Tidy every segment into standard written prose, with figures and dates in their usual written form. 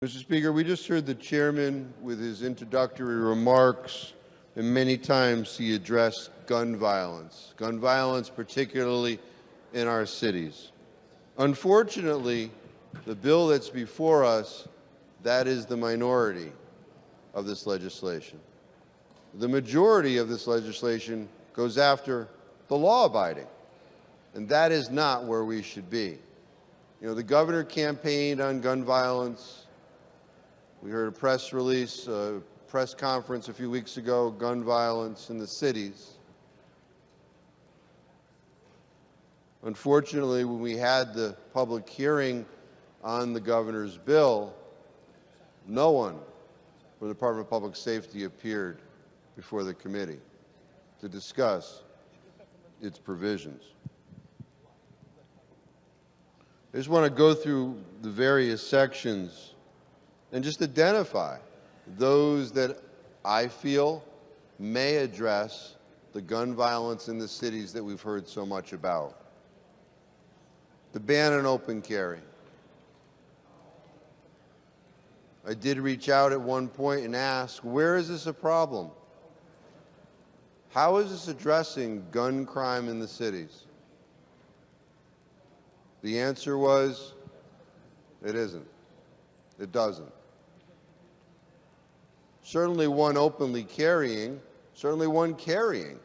Mr. Speaker, we just heard the chairman with his introductory remarks, and many times he addressed gun violence particularly in our cities. Unfortunately, the bill that's before us, that is the minority of this legislation. The majority of this legislation goes after the law-abiding, and that is not where we should be. You know, the governor campaigned on gun violence. We heard a press release, a press conference a few weeks ago, gun violence in the cities. Unfortunately, when we had the public hearing on the governor's bill, no one from the Department of Public Safety appeared before the committee to discuss its provisions. I just want to go through the various sections and just identify those that I feel may address the gun violence in the cities that we've heard so much about. The ban on open carry. I did reach out at one point and ask, where is this a problem? How is this addressing gun crime in the cities? The answer was, it isn't. It doesn't. Certainly one openly carrying, certainly one carrying.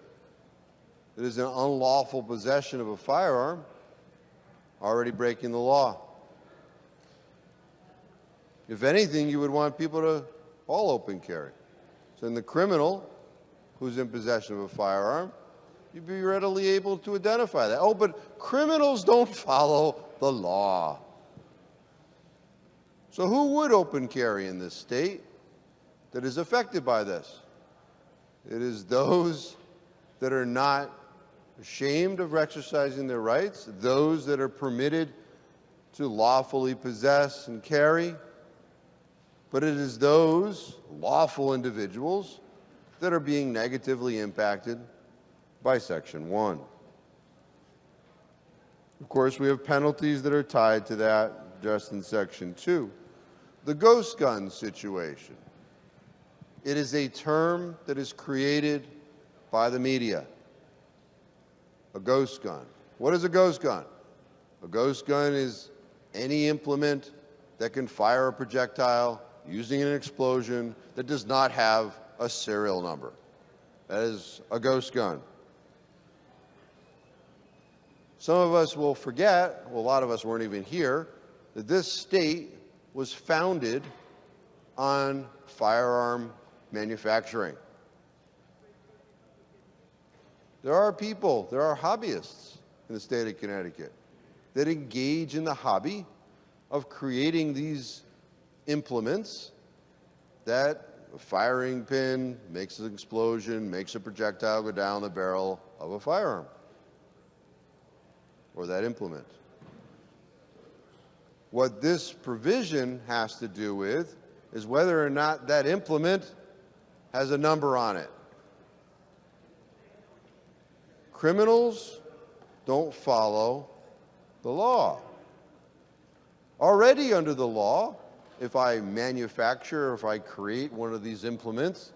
It is an unlawful possession of a firearm, already breaking the law. If anything, you would want people to all open carry. So in the criminal who's in possession of a firearm, you'd be readily able to identify that. Oh, but criminals don't follow the law. So who would open carry in this state that is affected by this? It is those that are not ashamed of exercising their rights, those that are permitted to lawfully possess and carry, but it is those lawful individuals that are being negatively impacted by Section 1. Of course, we have penalties that are tied to that just in Section 2. The ghost gun situation. It is a term that is created by the media. A ghost gun. What is a ghost gun? A ghost gun is any implement that can fire a projectile using an explosion that does not have a serial number. That is a ghost gun. Some of us will forget, well, a lot of us weren't even here, that this state was founded on firearm manufacturing. There are people, there are hobbyists in the state of Connecticut that engage in the hobby of creating these implements that a firing pin makes an explosion, makes a projectile go down the barrel of a firearm or that implement. What this provision has to do with is whether or not that implement has a number on it. Criminals don't follow the law. Already under the law, if I manufacture, if I create one of these implements,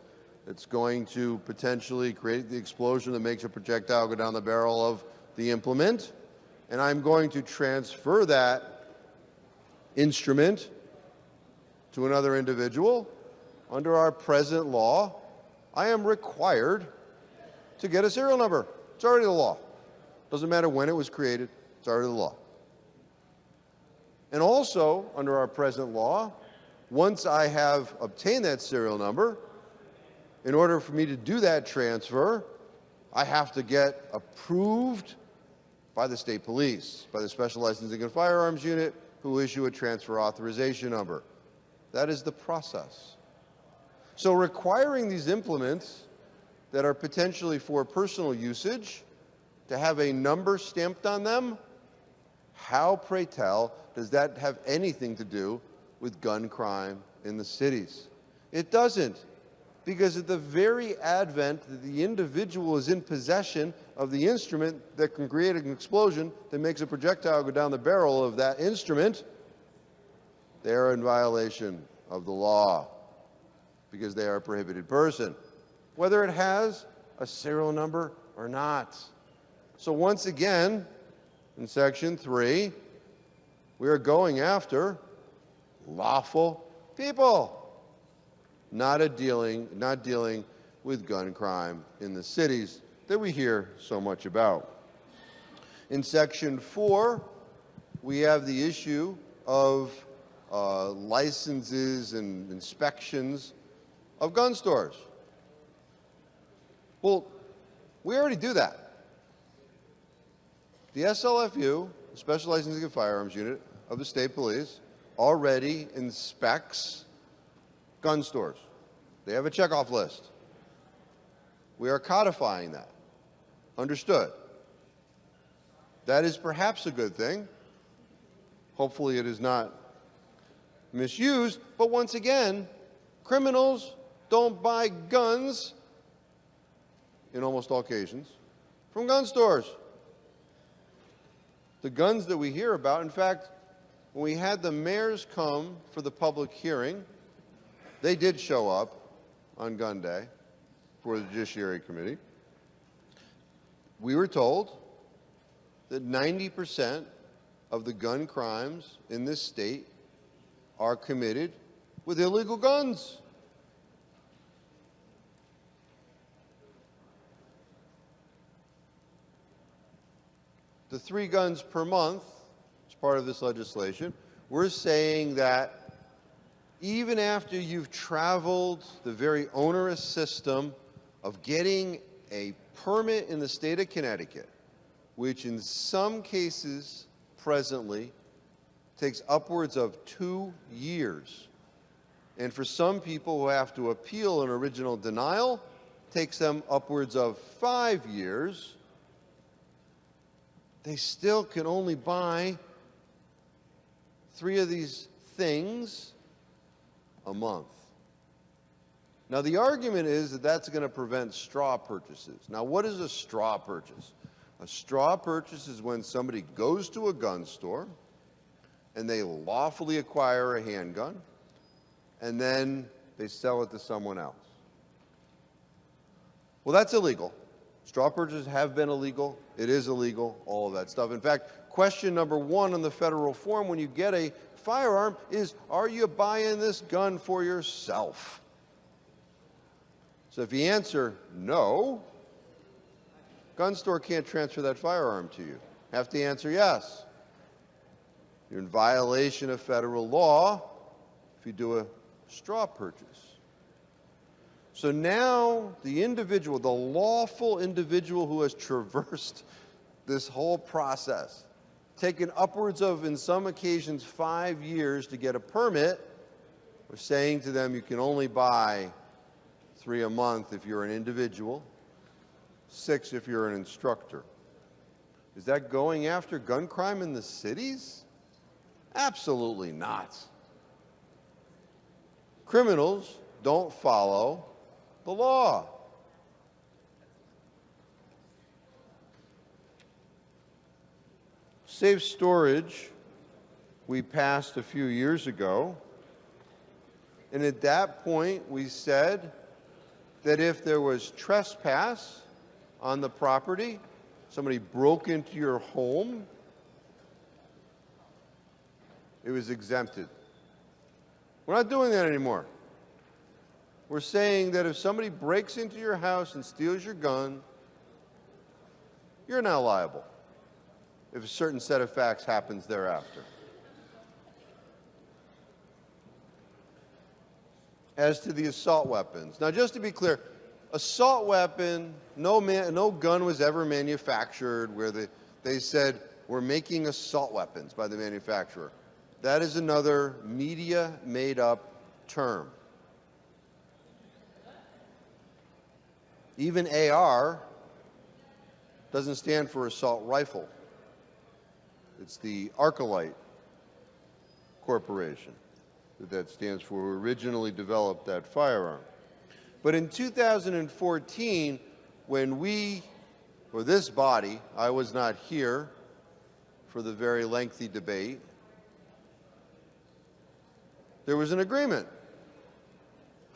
it's going to potentially create the explosion that makes a projectile go down the barrel of the implement, and I'm going to transfer that instrument to another individual. Under our present law, I am required to get a serial number. It's already the law. Doesn't matter when it was created, it's already the law. And also, under our present law, once I have obtained that serial number, in order for me to do that transfer, I have to get approved by the state police, by the Special Licensing and Firearms Unit, who issue a transfer authorization number. That is the process. So requiring these implements that are potentially for personal usage to have a number stamped on them, how, pray tell, does that have anything to do with gun crime in the cities? It doesn't, because at the very advent that the individual is in possession of the instrument that can create an explosion that makes a projectile go down the barrel of that instrument, they are in violation of the law because they are a prohibited person, whether it has a serial number or not. So once again, in Section 3, we are going after lawful people, not dealing with gun crime in the cities that we hear so much about. In Section 4, we have the issue of licenses and inspections of gun stores. Well, we already do that. The SLFU, the Special Licensing of Firearms Unit of the State Police, already inspects gun stores. They have a checkoff list. We are codifying that. Understood. That is perhaps a good thing. Hopefully it is not misused, but once again, criminals don't buy guns, in almost all occasions, from gun stores. The guns that we hear about, in fact, when we had the mayors come for the public hearing, they did show up on gun day for the Judiciary Committee. We were told that 90% of the gun crimes in this state are committed with illegal guns. The 3 guns per month, as part of this legislation, we're saying that even after you've traveled the very onerous system of getting a permit in the state of Connecticut, which in some cases presently takes upwards of 2 years, and for some people who have to appeal an original denial, takes them upwards of 5 years, they still can only buy 3 of these things a month. Now, the argument is that that's going to prevent straw purchases. Now, what is a straw purchase? A straw purchase is when somebody goes to a gun store and they lawfully acquire a handgun and then they sell it to someone else. Well, that's illegal. Straw purchases have been illegal. It is illegal, all of that stuff. In fact, question number 1 on the federal form when you get a firearm is, are you buying this gun for yourself? So if you answer no, gun store can't transfer that firearm to you. Have to answer yes. You're in violation of federal law if you do a straw purchase. So now the individual, the lawful individual who has traversed this whole process, taken upwards of, in some occasions, 5 years to get a permit, we're saying to them you can only buy 3 a month if you're an individual, 6 if you're an instructor. Is that going after gun crime in the cities? Absolutely not. Criminals don't follow the law. Safe storage we passed a few years ago, and at that point we said that if there was trespass on the property, somebody broke into your home, it was exempted. We're not doing that anymore. We're saying that if somebody breaks into your house and steals your gun, you're now liable if a certain set of facts happens thereafter. As to the assault weapons. Now, just to be clear, assault weapon, no gun was ever manufactured where they said, we're making assault weapons by the manufacturer. That is another media made-up term. Even AR doesn't stand for assault rifle. It's the Arclight Corporation that stands for, who originally developed that firearm. But in 2014, when this body, I was not here for the very lengthy debate, there was an agreement.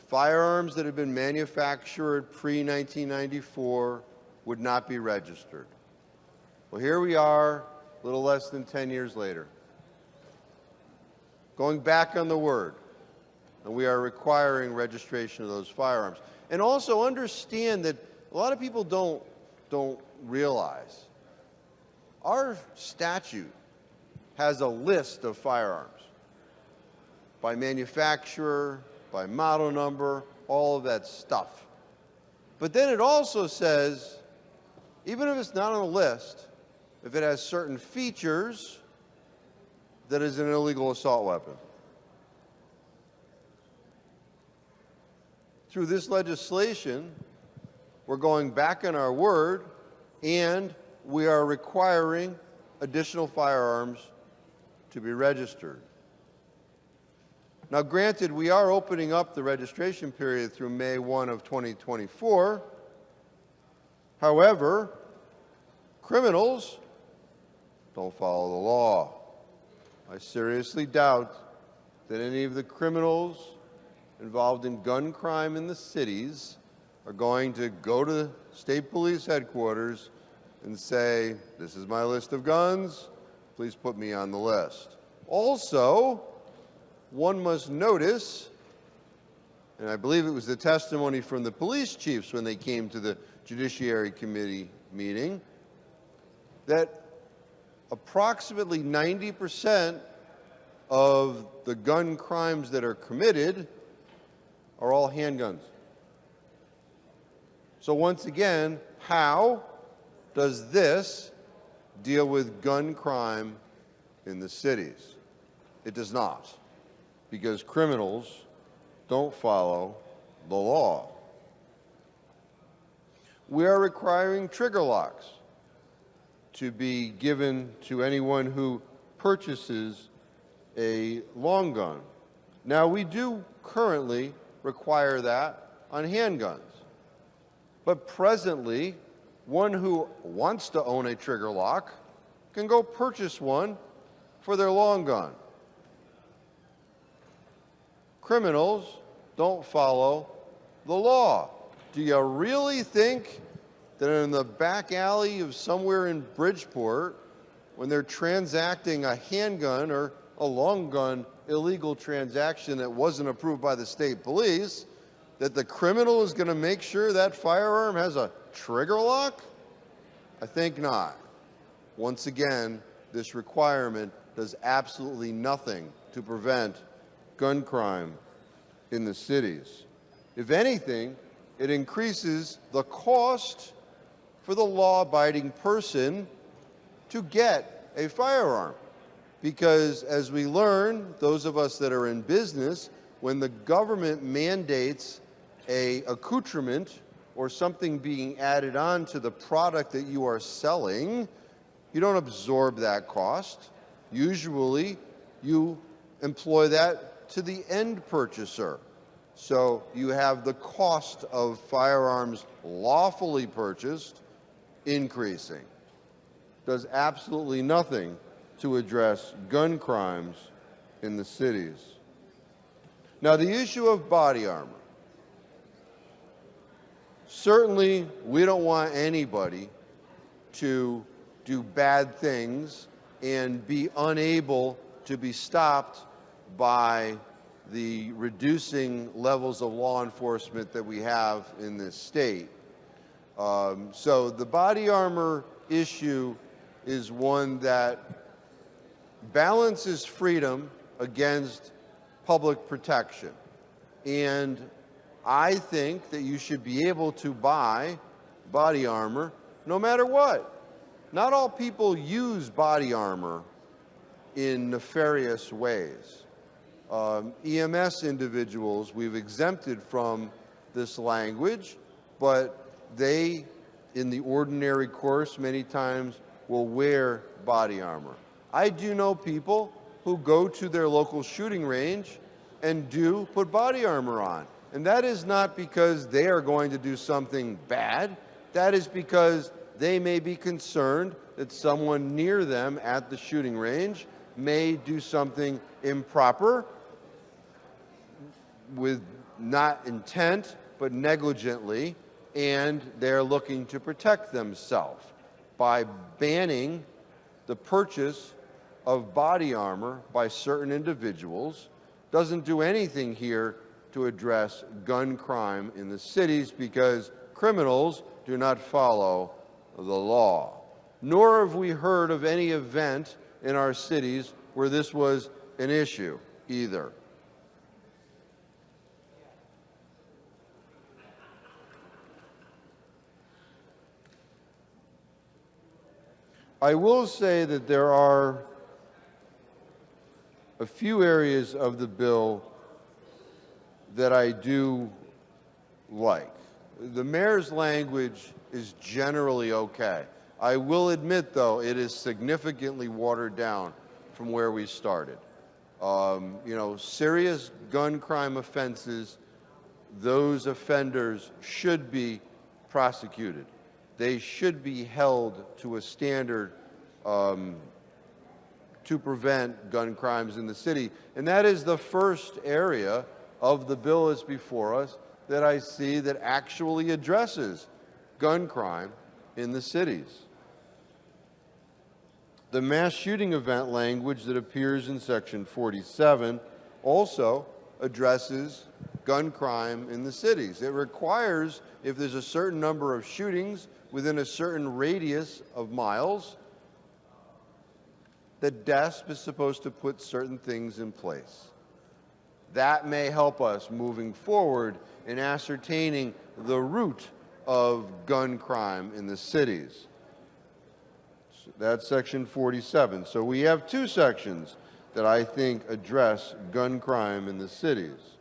Firearms that had been manufactured pre-1994 would not be registered. Well, here we are, a little less than 10 years later, going back on the word, and we are requiring registration of those firearms. And also understand that a lot of people don't realize our statute has a list of firearms by manufacturer, by model number, all of that stuff. But then it also says, even if it's not on the list, if it has certain features, that is an illegal assault weapon. Through this legislation, we're going back on our word, and we are requiring additional firearms to be registered. Now, granted, we are opening up the registration period through May 1 of 2024. However, criminals don't follow the law. I seriously doubt that any of the criminals involved in gun crime in the cities are going to go to state police headquarters and say, this is my list of guns, please put me on the list. Also, one must notice, and I believe it was the testimony from the police chiefs when they came to the Judiciary Committee meeting, that approximately 90% of the gun crimes that are committed are all handguns. So once again, how does this deal with gun crime in the cities? It does not, because criminals don't follow the law. We are requiring trigger locks to be given to anyone who purchases a long gun. Now, we do currently require that on handguns, but presently, one who wants to own a trigger lock can go purchase one for their long gun. Criminals don't follow the law. Do you really think that in the back alley of somewhere in Bridgeport, when they're transacting a handgun or a long gun illegal transaction that wasn't approved by the state police, that the criminal is going to make sure that firearm has a trigger lock? I think not. Once again, this requirement does absolutely nothing to prevent gun crime in the cities. If anything, it increases the cost for the law-abiding person to get a firearm. Because as we learn, those of us that are in business, when the government mandates an accoutrement or something being added on to the product that you are selling, you don't absorb that cost. Usually, you employ that to the end purchaser. So you have the cost of firearms lawfully purchased increasing. Does absolutely nothing to address gun crimes in the cities. Now, the issue of body armor. Certainly, we don't want anybody to do bad things and be unable to be stopped by the reducing levels of law enforcement that we have in this state. So the body armor issue is one that balances freedom against public protection. And I think that you should be able to buy body armor no matter what. Not all people use body armor in nefarious ways. EMS individuals we've exempted from this language, but they, in the ordinary course, many times will wear body armor. I do know people who go to their local shooting range and do put body armor on. And that is not because they are going to do something bad. That is because they may be concerned that someone near them at the shooting range may do something improper. with not intent, but negligently, and they're looking to protect themselves by banning the purchase of body armor by certain individuals. Doesn't do anything here to address gun crime in the cities because criminals do not follow the law. Nor have we heard of any event in our cities where this was an issue either. I will say that there are a few areas of the bill that I do like. The mayor's language is generally okay. I will admit, though, it is significantly watered down from where we started. Serious gun crime offenses, those offenders should be prosecuted. They should be held to a standard to prevent gun crimes in the city. And that is the first area of the bill that's before us that I see that actually addresses gun crime in the cities. The mass shooting event language that appears in Section 47 also addresses gun crime in the cities. It requires, if there's a certain number of shootings within a certain radius of miles, that DESP is supposed to put certain things in place. That may help us moving forward in ascertaining the root of gun crime in the cities. So that's Section 47. So we have two sections that I think address gun crime in the cities.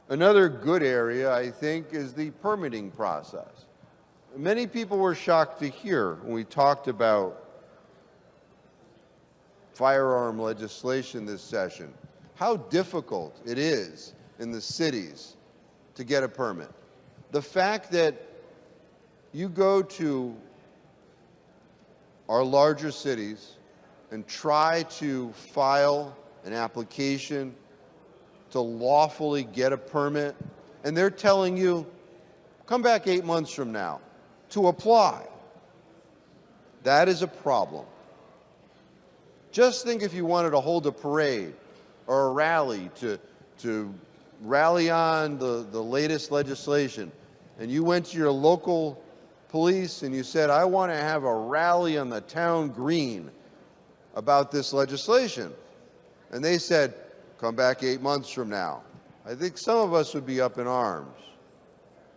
Another good area, I think, is the permitting process. Many people were shocked to hear when we talked about firearm legislation this session, how difficult it is in the cities to get a permit. The fact that you go to our larger cities and try to file an application to lawfully get a permit, and they're telling you, come back 8 months from now to apply. That is a problem. Just think if you wanted to hold a parade or a rally to rally on the latest legislation, and you went to your local police and you said, I want to have a rally on the town green about this legislation. And they said, come back 8 months from now. I think some of us would be up in arms.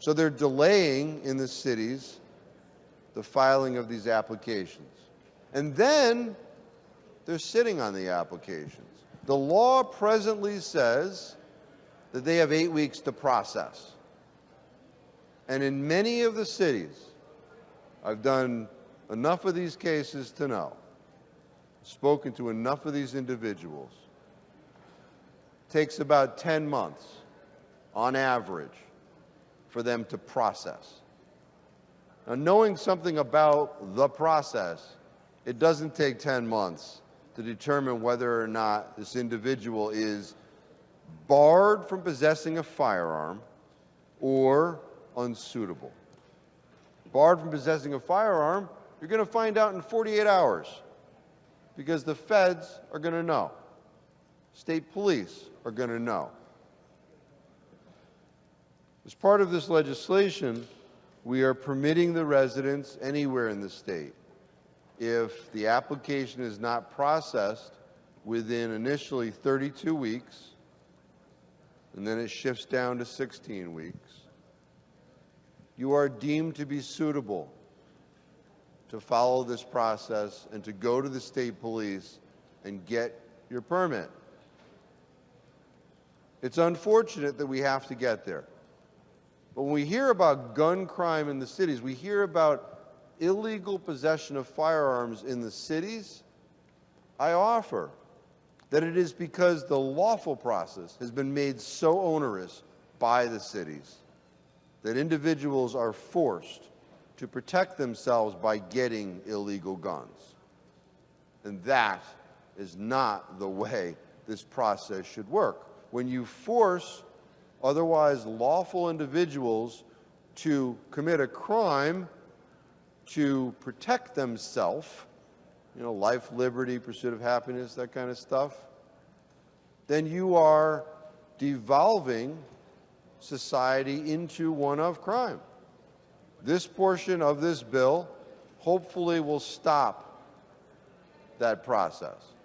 So they're delaying in the cities the filing of these applications. And then they're sitting on the applications. The law presently says that they have 8 weeks to process. And in many of the cities, I've done enough of these cases to know, spoken to enough of these individuals, it takes about 10 months on average for them to process. Now, knowing something about the process, it doesn't take 10 months to determine whether or not this individual is barred from possessing a firearm or unsuitable. Barred from possessing a firearm, you're going to find out in 48 hours because the feds are going to know. State police are going to know. As part of this legislation, we are permitting the residents anywhere in the state, if the application is not processed within initially 32 weeks, and then it shifts down to 16 weeks, you are deemed to be suitable to follow this process and to go to the state police and get your permit. It's unfortunate that we have to get there. But when we hear about gun crime in the cities, we hear about illegal possession of firearms in the cities, I offer that it is because the lawful process has been made so onerous by the cities that individuals are forced to protect themselves by getting illegal guns. And that is not the way this process should work. When you force otherwise lawful individuals to commit a crime to protect themselves, life, liberty, pursuit of happiness, that kind of stuff, then you are devolving society into one of crime. This portion of this bill hopefully will stop that process.